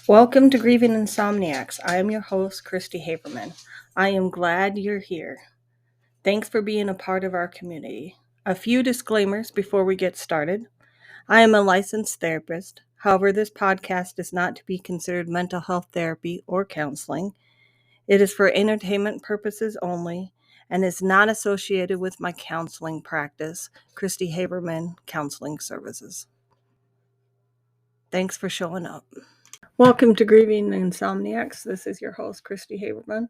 Welcome to Grieving Insomniacs. I am your host, Christy Haberman. I am glad you're here. Thanks for being a part of our community. A few disclaimers before we get started. I am a licensed therapist. However, this podcast is not to be considered mental health therapy or counseling. It is for entertainment purposes only and is not associated with my counseling practice, Christy Haberman Counseling Services. Thanks for showing up. Welcome to Grieving Insomniacs. This is your host, Christy Haberman.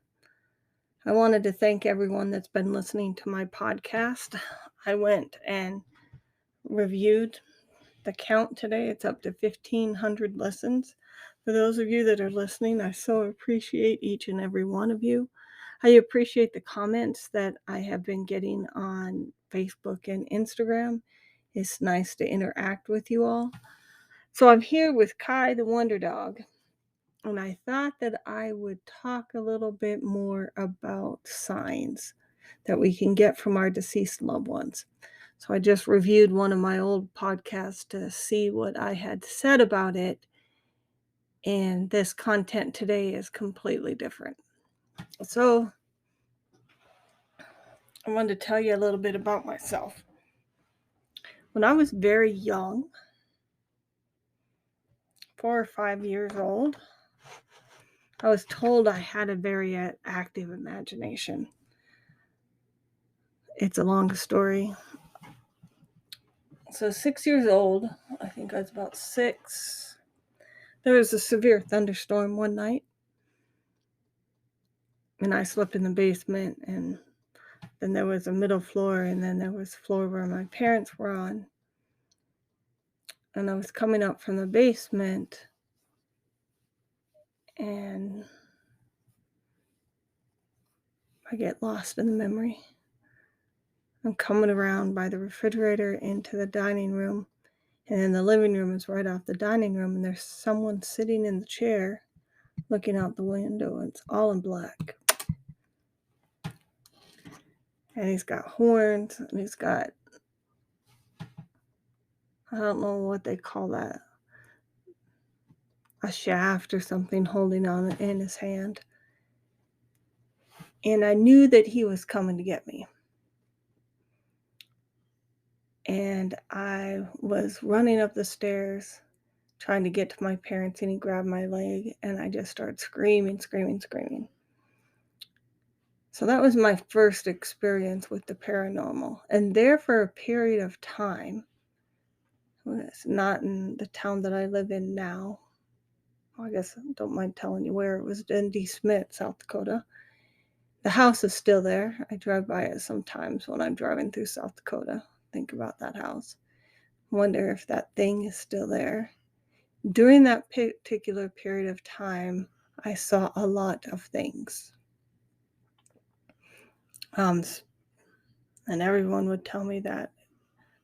I wanted to thank everyone that's been listening to my podcast. I went and reviewed the count today. It's up to 1,500 listens. For those of you that are listening, I so appreciate each and every one of you. I appreciate the comments that I have been getting on Facebook and Instagram. It's nice to interact with you all. So I'm here with Kai the Wonder Dog. And I thought that I would talk a little bit more about signs that we can get from our deceased loved ones. So I just reviewed one of my old podcasts to see what I had said about it. And this content today is completely different. So I wanted to tell you a little bit about myself. When I was very young, 4 or 5 years old, I was told I had a very active imagination. It's a long story. So 6 years old, I think I was about 6. There was a severe thunderstorm one night. And I slept in the basement, and then there was a middle floor, and then there was the floor where my parents were on. And I was coming up from the basement, and I get lost in the memory. I'm coming around by the refrigerator into the dining room, and then the living room is right off the dining room, and there's someone sitting in the chair looking out the window. It's all in black. And he's got horns, and he's got, I don't know what they call that, a shaft or something holding on in his hand. And I knew that he was coming to get me. And I was running up the stairs trying to get to my parents, and he grabbed my leg, and I just started screaming. So that was my first experience with the paranormal. And there for a period of time, it's not in the town that I live in now. I guess I don't mind telling you where. It was in D. Smith, South Dakota. The house is still there. I drive by it sometimes when I'm driving through South Dakota. Think about that house. Wonder if that thing is still there. During that particular period of time, I saw a lot of things. And everyone would tell me that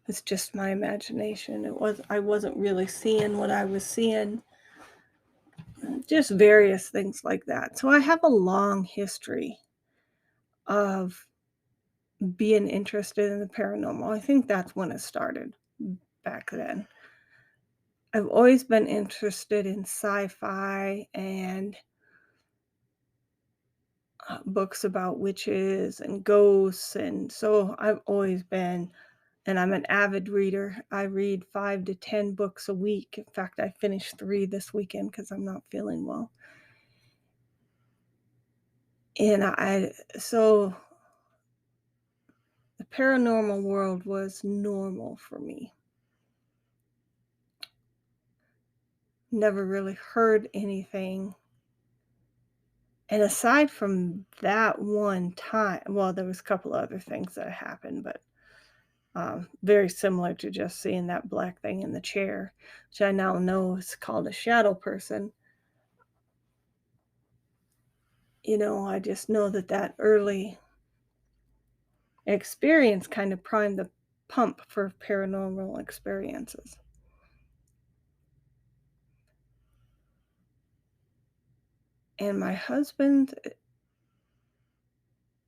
it's just my imagination. I wasn't really seeing what I was seeing. Just various things like that. So I have a long history of being interested in the paranormal. I think that's when it started back then. I've always been interested in sci-fi and books about witches and ghosts, and so I've always been, and I'm an avid reader. I read 5 to 10 books a week. In fact, I finished 3 this weekend because I'm not feeling well. And so the paranormal world was normal for me. Never really heard anything. And aside from that one time, well, there was a couple other things that happened, but very similar to just seeing that black thing in the chair, which I now know is called a shadow person. I just know that early experience kind of primed the pump for paranormal experiences. And my husband,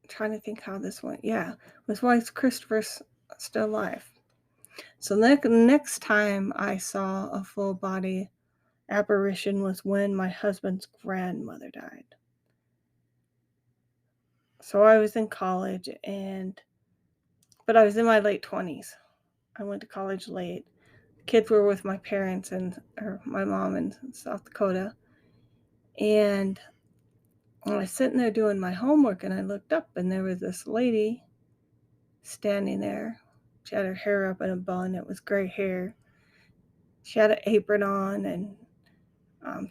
trying to think how this went. Yeah, was why Christopher's still alive. So next time I saw a full body apparition was when my husband's grandmother died. So I was in college, but I was in my late 20s. I went to college late. Kids were with my parents or my mom in South Dakota. And I was sitting there doing my homework, and I looked up, and there was this lady standing there. She had her hair up in a bun. It was gray hair. She had an apron on, and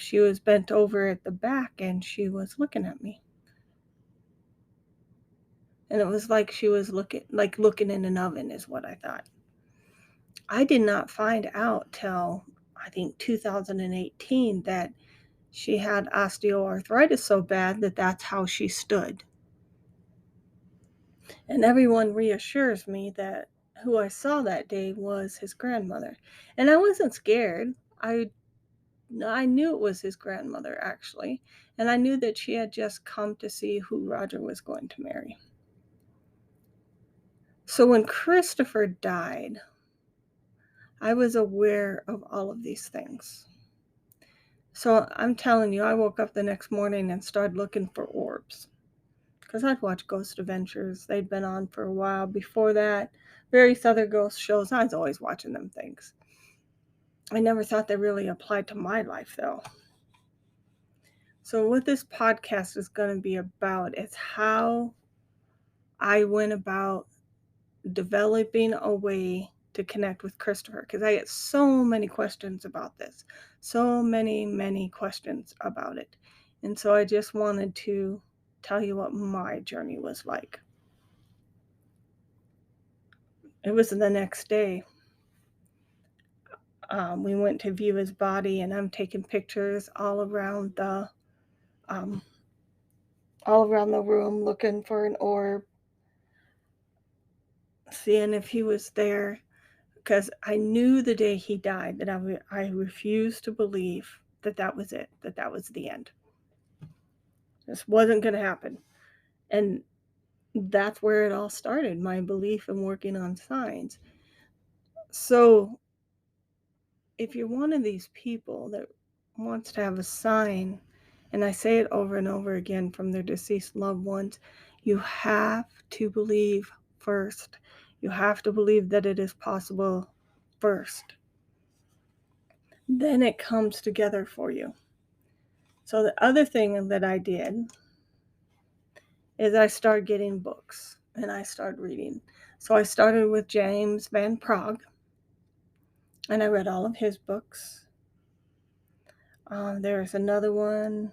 she was bent over at the back, and she was looking at me. And it was like she was looking in an oven is what I thought. I did not find out till, I think, 2018 that she had osteoarthritis so bad that that's how she stood. And everyone reassures me that who I saw that day was his grandmother. And I wasn't scared. I knew it was his grandmother, actually. And I knew that she had just come to see who Roger was going to marry. So when Christopher died, I was aware of all of these things. So I'm telling you, I woke up the next morning and started looking for orbs. Because I'd watch Ghost Adventures. They'd been on for a while. Before that, various other ghost shows. I was always watching them things. I never thought they really applied to my life, though. So what this podcast is going to be about is how I went about developing a way to connect with Christopher, because I get so many questions about this. So many questions about it. And so I just wanted to tell you what my journey was like. It was the next day. We went to view his body, and I'm taking pictures all around the room, looking for an orb, seeing if he was there, because I knew the day he died that I refused to believe that was it, that was the end. This wasn't going to happen. And that's where it all started, my belief in working on signs. So if you're one of these people that wants to have a sign, and I say it over and over again, from their deceased loved ones, you have to believe first. You have to believe that it is possible first. Then it comes together for you. So the other thing that I did is I started getting books, and I started reading. So I started with James Van Praagh, and I read all of his books. There's another one,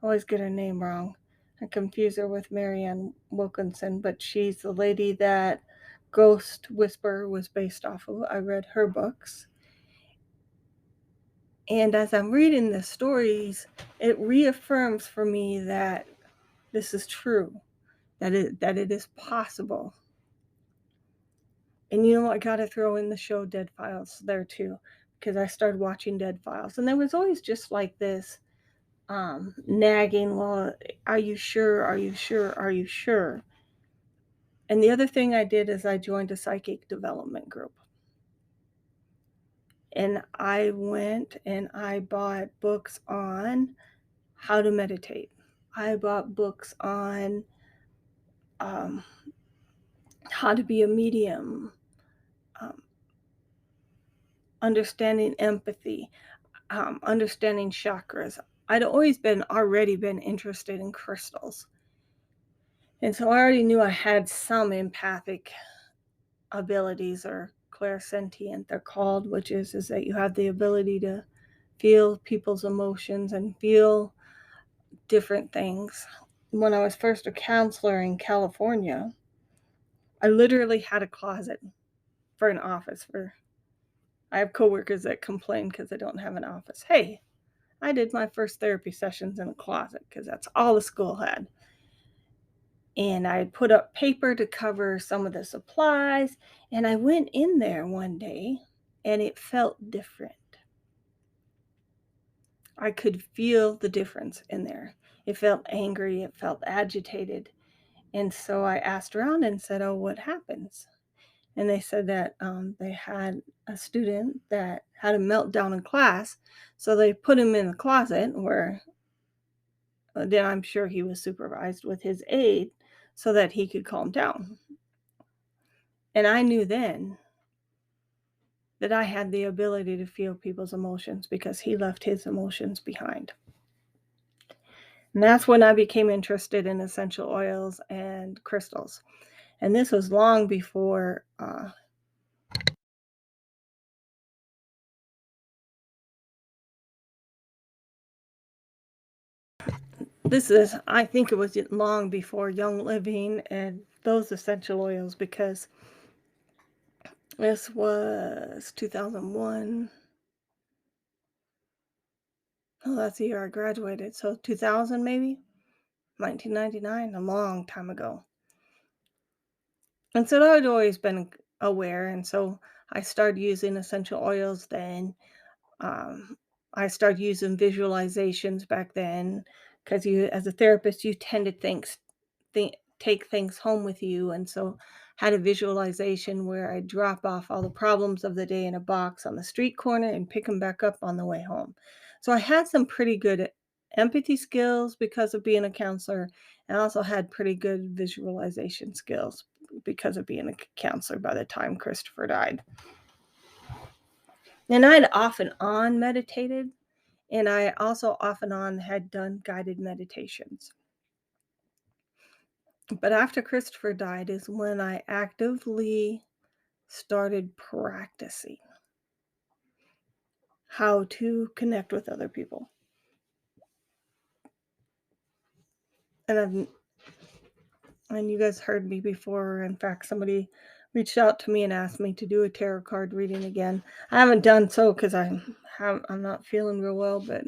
I always get her name wrong. I confuse her with Marianne Wilkinson, but she's the lady that Ghost Whisperer was based off of. I read her books. And as I'm reading the stories, it reaffirms for me that this is true, that it is possible. And I got to throw in the show Dead Files there too, because I started watching Dead Files. And there was always just like this nagging, well, are you sure? Are you sure? Are you sure? And the other thing I did is I joined a psychic development group. And I went and I bought books on how to meditate. I bought books on how to be a medium, understanding empathy, understanding chakras. I'd already been interested in crystals. And so I already knew I had some empathic abilities, or clairsentient they're called, which is that you have the ability to feel people's emotions and feel different things. When I was first a counselor in California, I literally had a closet for an office. I have coworkers that complain because I don't have an office. Hey, I did my first therapy sessions in a closet because that's all the school had. And I put up paper to cover some of the supplies, and I went in there one day and it felt different. I could feel the difference in there. It felt angry, it felt agitated. And so I asked around and said, oh, what happens? And they said that they had a student that had a meltdown in class. So they put him in the closet where then I'm sure he was supervised with his aide so that he could calm down. And I knew then that I had the ability to feel people's emotions because he left his emotions behind. And that's when I became interested in essential oils and crystals. And this was long before I think it was long before Young Living and those essential oils, because this was 2001. Oh, that's the year I graduated. So 2000 maybe? 1999, a long time ago. And so I'd always been aware. And so I started using essential oils then. I started using visualizations back then because you, as a therapist, you tend to take things home with you. And so had a visualization where I drop off all the problems of the day in a box on the street corner and pick them back up on the way home. So I had some pretty good empathy skills because of being a counselor, and also had pretty good visualization skills because of being a counselor by the time Christopher died. And I'd off and on meditated, and I also off and on had done guided meditations. But after Christopher died is when I actively started practicing how to connect with other people. And you guys heard me before. In fact, somebody reached out to me and asked me to do a tarot card reading again. I haven't done so because I'm not feeling real well, but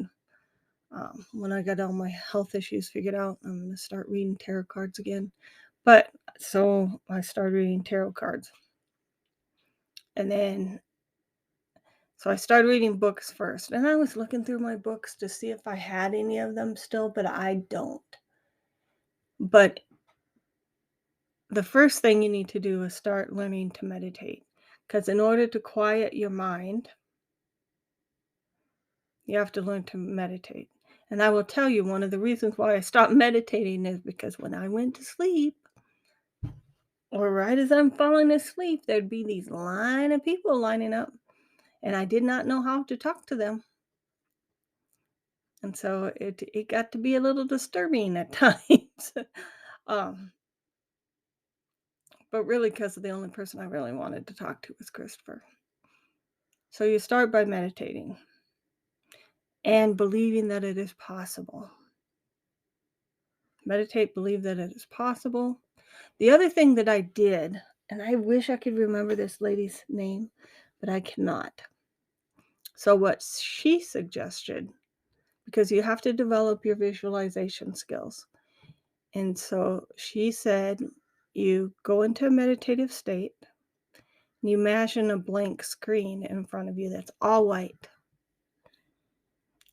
when I got all my health issues figured out, I'm going to start reading tarot cards again. But so I started reading tarot cards. And then, so I started reading books first. And I was looking through my books to see if I had any of them still, but I don't. But the first thing you need to do is start learning to meditate. Because in order to quiet your mind, you have to learn to meditate. And I will tell you, one of the reasons why I stopped meditating is because when I went to sleep, or right as I'm falling asleep, there'd be these line of people lining up, and I did not know how to talk to them. And so it got to be a little disturbing at times. um, but really, because the only person I really wanted to talk to was Christopher. So you start by meditating and believing that it is possible. Meditate, believe that it is possible. The other thing that I did, and I wish I could remember this lady's name, but I cannot. So what she suggested, because you have to develop your visualization skills. And so she said, you go into a meditative state, and you imagine a blank screen in front of you that's all white.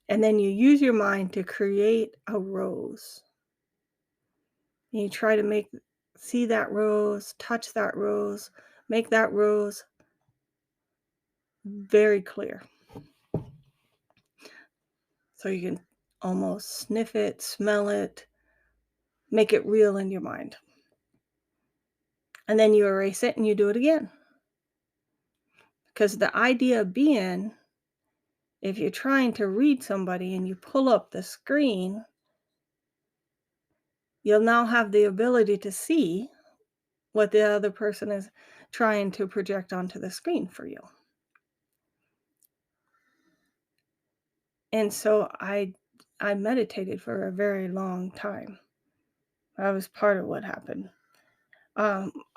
And then you use your mind to create a rose. And you try to see that rose, touch that rose, make that rose very clear. So you can almost sniff it, smell it, make it real in your mind. And then you erase it and you do it again. Because the idea being, if you're trying to read somebody and you pull up the screen, you'll now have the ability to see what the other person is trying to project onto the screen for you. And so I meditated for a very long time. That was part of what happened.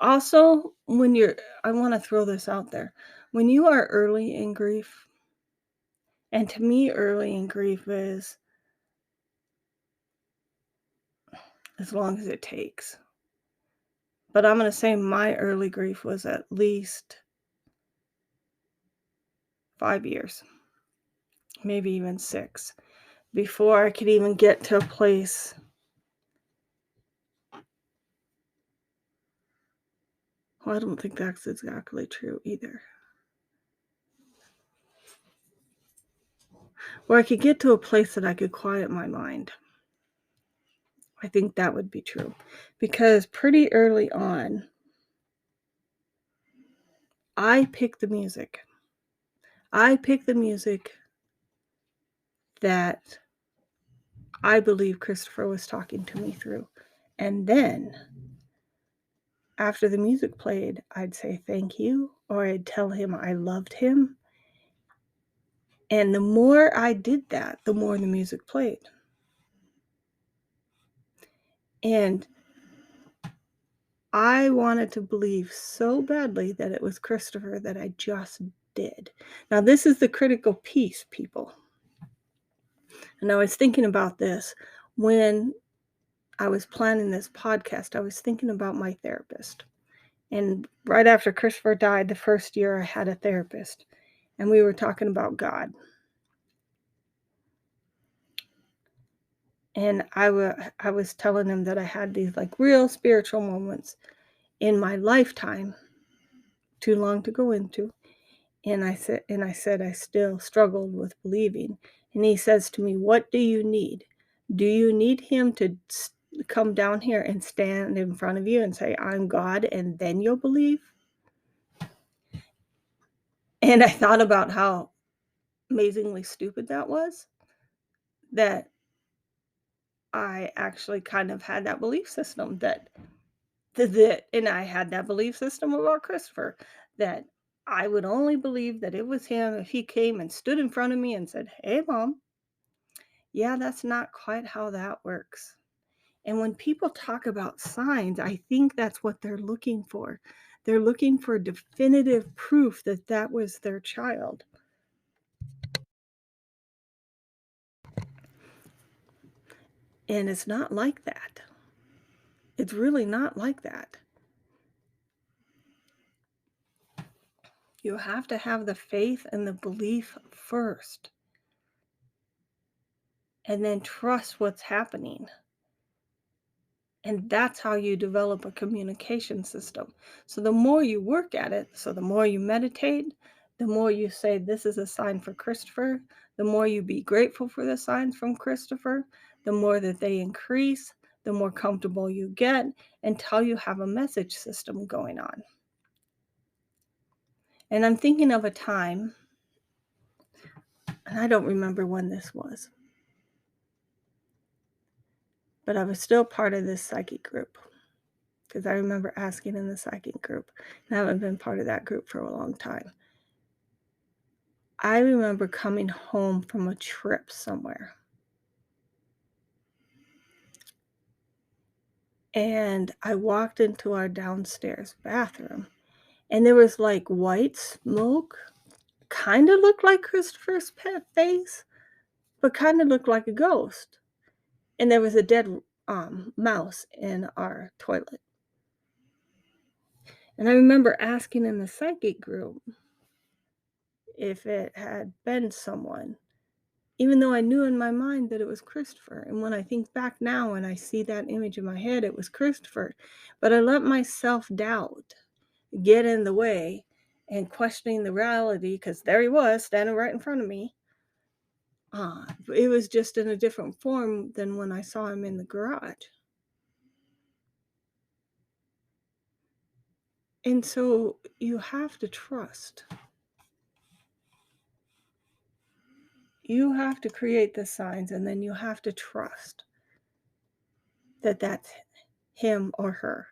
Also, I want to throw this out there. When you are early in grief, and to me, early in grief is as long as it takes. But I'm going to say my early grief was at least 5 years, maybe even 6, before I could even get to a place Well, I don't think that's exactly true either. Or I could get to a place that I could quiet my mind. I think that would be true. Because pretty early on, I picked the music. I picked the music that I believe Christopher was talking to me through. And then, after the music played, I'd say thank you, or I'd tell him I loved him. And the more I did that, the more the music played. And I wanted to believe so badly that it was Christopher that I just did. Now, this is the critical piece, people. And I was thinking about this when I was planning this podcast. I was thinking about my therapist. And right after Christopher died, the first year I had a therapist, and we were talking about God. And I was telling him that I had these like real spiritual moments in my lifetime, too long to go into. And I said I still struggled with believing. And he says to me, "What do you need? Do you need him to come down here and stand in front of you and say, 'I'm God,' and then you'll believe?" And I thought about how amazingly stupid that was, that I actually kind of had that belief system and I had that belief system about Christopher, that I would only believe that it was him if he came and stood in front of me and said, "Hey, Mom." Yeah, that's not quite how that works. And when people talk about signs, I think that's what they're looking for. They're looking for definitive proof that that was their child. And it's not like that. It's really not like that. You have to have the faith and the belief first, and then trust what's happening. And that's how you develop a communication system. So the more you work at it, so the more you meditate, the more you say, "This is a sign for Christopher," the more you be grateful for the signs from Christopher, the more that they increase, the more comfortable you get, until you have a message system going on. And I'm thinking of a time, and I don't remember when this was, but I was still part of this psychic group, because I remember asking in the psychic group, and I haven't been part of that group for a long time. I remember coming home from a trip somewhere, and I walked into our downstairs bathroom, and there was like white smoke, kind of looked like Christopher's pet face, but kind of looked like a ghost. And there was a dead mouse in our toilet. And I remember asking in the psychic group if it had been someone, even though I knew in my mind that it was Christopher. And when I think back now and I see that image in my head, it was Christopher. But I let my self-doubt get in the way and questioning the reality, because there he was standing right in front of me. It was just in a different form than when I saw him in the garage. And so you have to trust. You have to create the signs, and then you have to trust that that's him or her.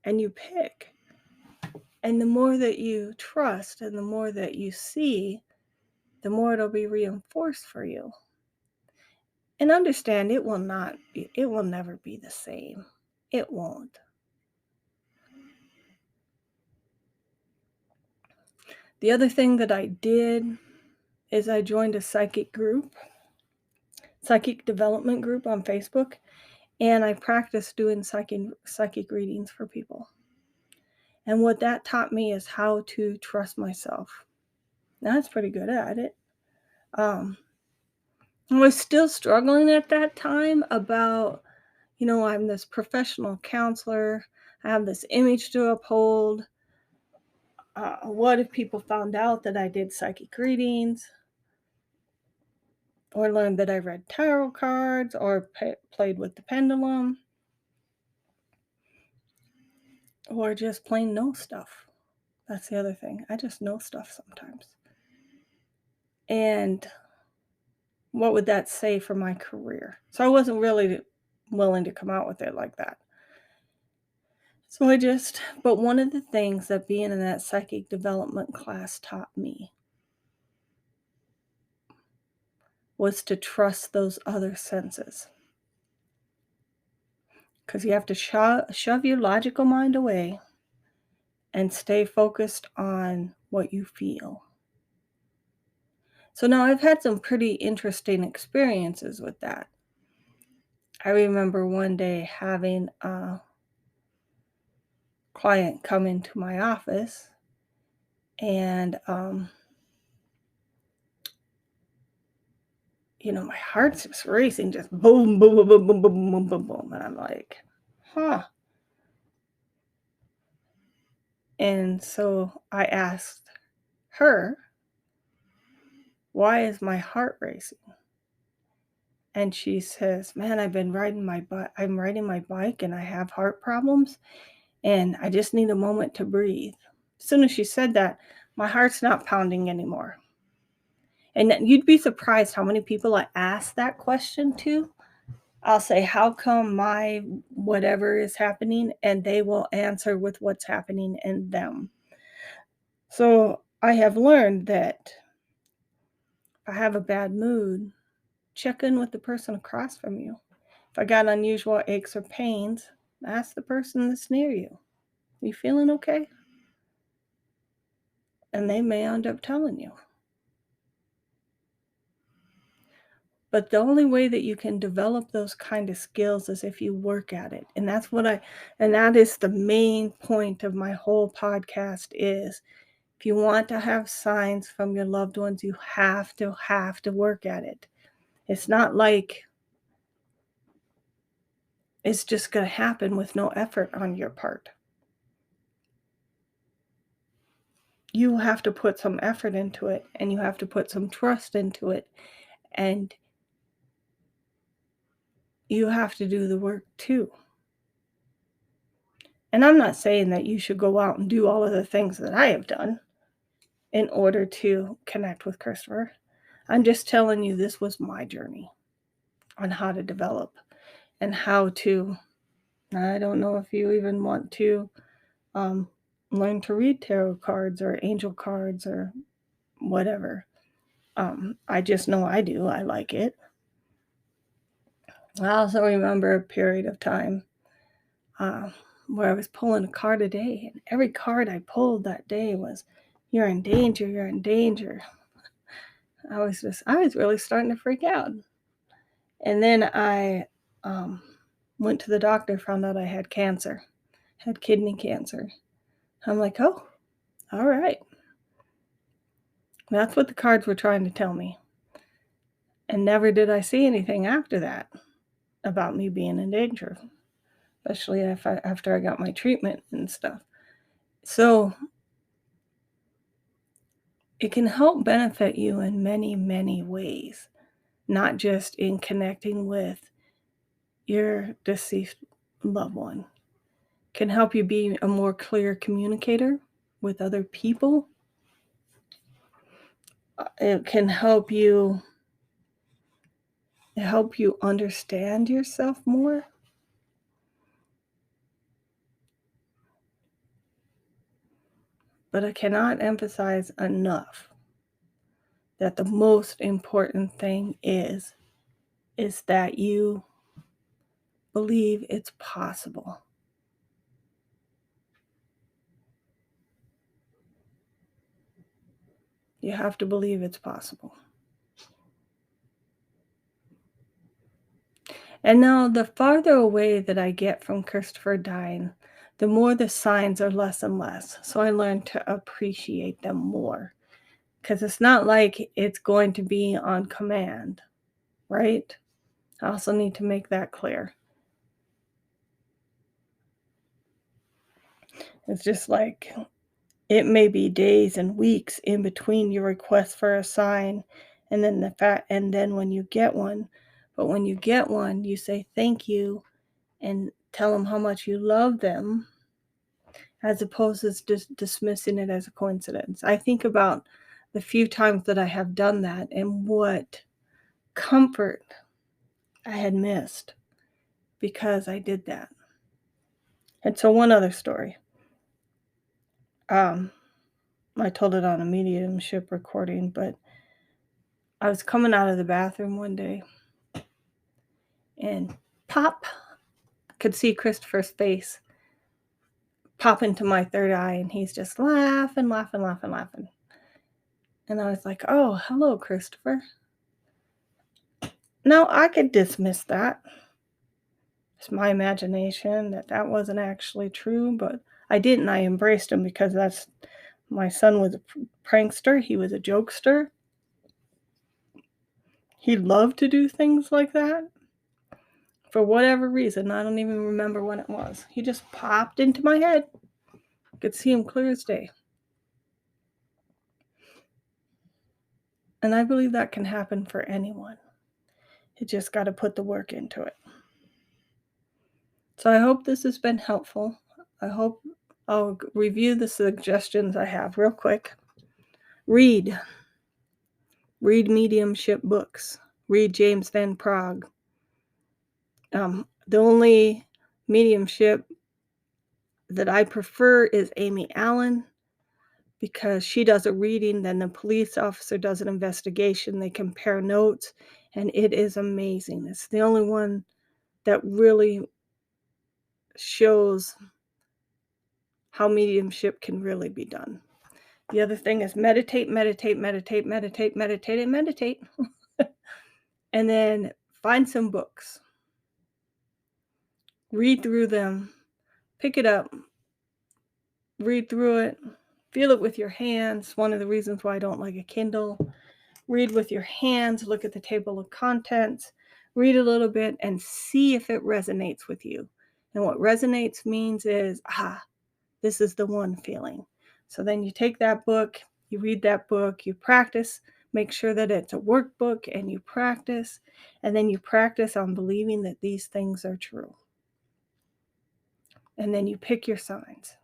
And you pick. And the more that you trust and the more that you see, the more it'll be reinforced for you. And understand, it will never be the same. It won't. The other thing that I did is I joined a psychic development group on Facebook, and I practiced doing psychic readings for people. And what that taught me is how to trust myself. Now, I was pretty good at it. I was still struggling at that time about, I'm this professional counselor. I have this image to uphold. What if people found out that I did psychic readings, or learned that I read tarot cards, or played with the pendulum, or just plain know stuff? That's the other thing. I just know stuff sometimes. And what would that say for my career? So I wasn't really willing to come out with it like that. So but one of the things that being in that psychic development class taught me was to trust those other senses. Because you have to shove your logical mind away and stay focused on what you feel. So now I've had some pretty interesting experiences with that. I remember one day having a client come into my office, and my heart's just racing, just boom, boom, boom, boom, boom, boom, boom, boom, boom. And I'm like, huh. And so I asked her, why is my heart racing? And she says, man, I'm riding my bike and I have heart problems and I just need a moment to breathe. As soon as she said that, my heart's not pounding anymore. And you'd be surprised how many people I ask that question to. I'll say, how come my whatever is happening? And they will answer with what's happening in them. So I have learned that if I have a bad mood, check in with the person across from you. If I got unusual aches or pains, ask the person that's near you, you feeling okay? And they may end up telling you. But the only way that you can develop those kind of skills is if you work at it. And that is the main point of my whole podcast is if you want to have signs from your loved ones, you have to work at it. It's not like it's just going to happen with no effort on your part. You have to put some effort into it, and you have to put some trust into it, and you have to do the work too. And I'm not saying that you should go out and do all of the things that I have done in order to connect with Christopher. I'm just telling you this was my journey on how to develop and how to, I don't know if you even want to learn to read tarot cards or angel cards or whatever. I just know I do. I like it. I also remember a period of time where I was pulling a card a day, and every card I pulled that day was, you're in danger, you're in danger. I was really starting to freak out. And then I went to the doctor, found out I had cancer, had kidney cancer. I'm like, oh, all right. That's what the cards were trying to tell me. And never did I see anything after that about me being in danger, especially after I got my treatment and stuff. So it can help benefit you in many, many ways, not just in connecting with your deceased loved one. It can help you be a more clear communicator with other people. It can help you understand yourself more. But I cannot emphasize enough that the most important thing is that you believe it's possible. You have to believe it's possible. And now the farther away that I get from Christopher dying, the more the signs are less and less. So I learned to appreciate them more. Because it's not like it's going to be on command, right? I also need to make that clear. It's just like it may be days and weeks in between your request for a sign and then when you get one. But when you get one, you say thank you and tell them how much you love them, as opposed to just dismissing it as a coincidence. I think about the few times that I have done that and what comfort I had missed because I did that. And so one other story. I told it on a mediumship recording, but I was coming out of the bathroom one day and pop, could see Christopher's face pop into my third eye, and he's just laughing. And I was like, oh, hello, Christopher. Now, I could dismiss that. It's my imagination that wasn't actually true, but I didn't. I embraced him because my son was a prankster. He was a jokester. He loved to do things like that. For whatever reason, I don't even remember when it was. He just popped into my head. I could see him clear as day. And I believe that can happen for anyone. You just got to put the work into it. So I hope this has been helpful. I hope I'll review the suggestions I have real quick. Read mediumship books. Read James Van Praagh. The only mediumship that I prefer is Amy Allen, because she does a reading, then the police officer does an investigation, they compare notes, and it is amazing. It's the only one that really shows how mediumship can really be done. The other thing is meditate. And then find some books. Read through them. Pick it up. Read through it. Feel it with your hands. One of the reasons why I don't like a Kindle. Read with your hands. Look at the table of contents. Read a little bit and see if it resonates with you. And what resonates means is, this is the one feeling. So then you take that book, you read that book, you practice, make sure that it's a workbook, and you practice, and then you practice on believing that these things are true. And then you pick your signs,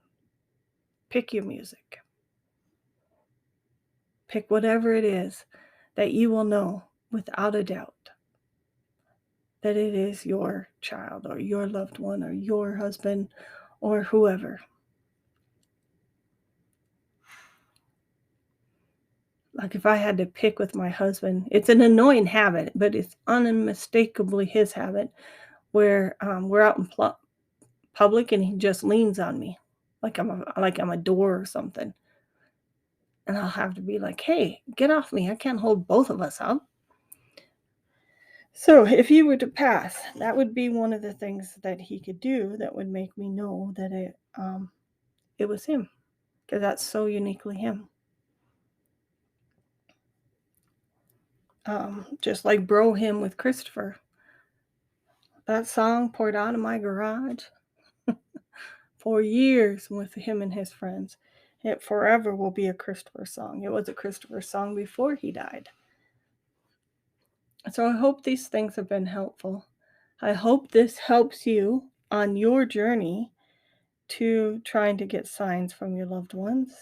pick your music, pick whatever it is that you will know without a doubt that it is your child or your loved one or your husband or whoever. Like if I had to pick with my husband, it's an annoying habit, but it's unmistakably his habit, where we're out in public and he just leans on me like I'm a door or something. And I'll have to be like, hey, get off me. I can't hold both of us up. So if he were to pass, that would be one of the things that he could do that would make me know that it was him, because that's so uniquely him. Just like Bro Him with Christopher. That song poured out of my garage for years with him and his friends. It forever will be a Christopher song. It was a Christopher song before he died. So I hope these things have been helpful. I hope this helps you on your journey to trying to get signs from your loved ones.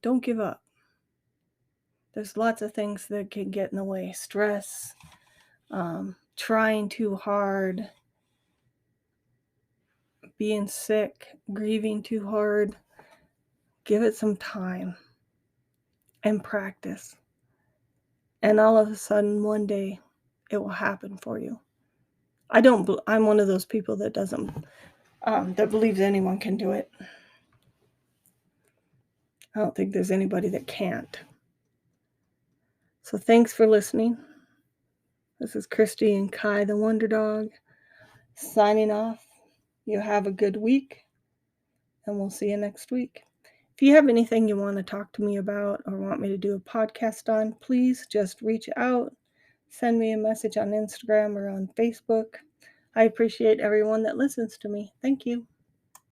Don't give up. There's lots of things that can get in the way. Stress, trying too hard, being sick, grieving too hard. Give it some time and practice. And all of a sudden, one day, it will happen for you. I'm one of those people that doesn't, that believes anyone can do it. I don't think there's anybody that can't. So thanks for listening. This is Christy and Kai, the Wonder Dog, signing off. You have a good week, and we'll see you next week. If you have anything you want to talk to me about or want me to do a podcast on, please just reach out. Send me a message on Instagram or on Facebook. I appreciate everyone that listens to me. Thank you.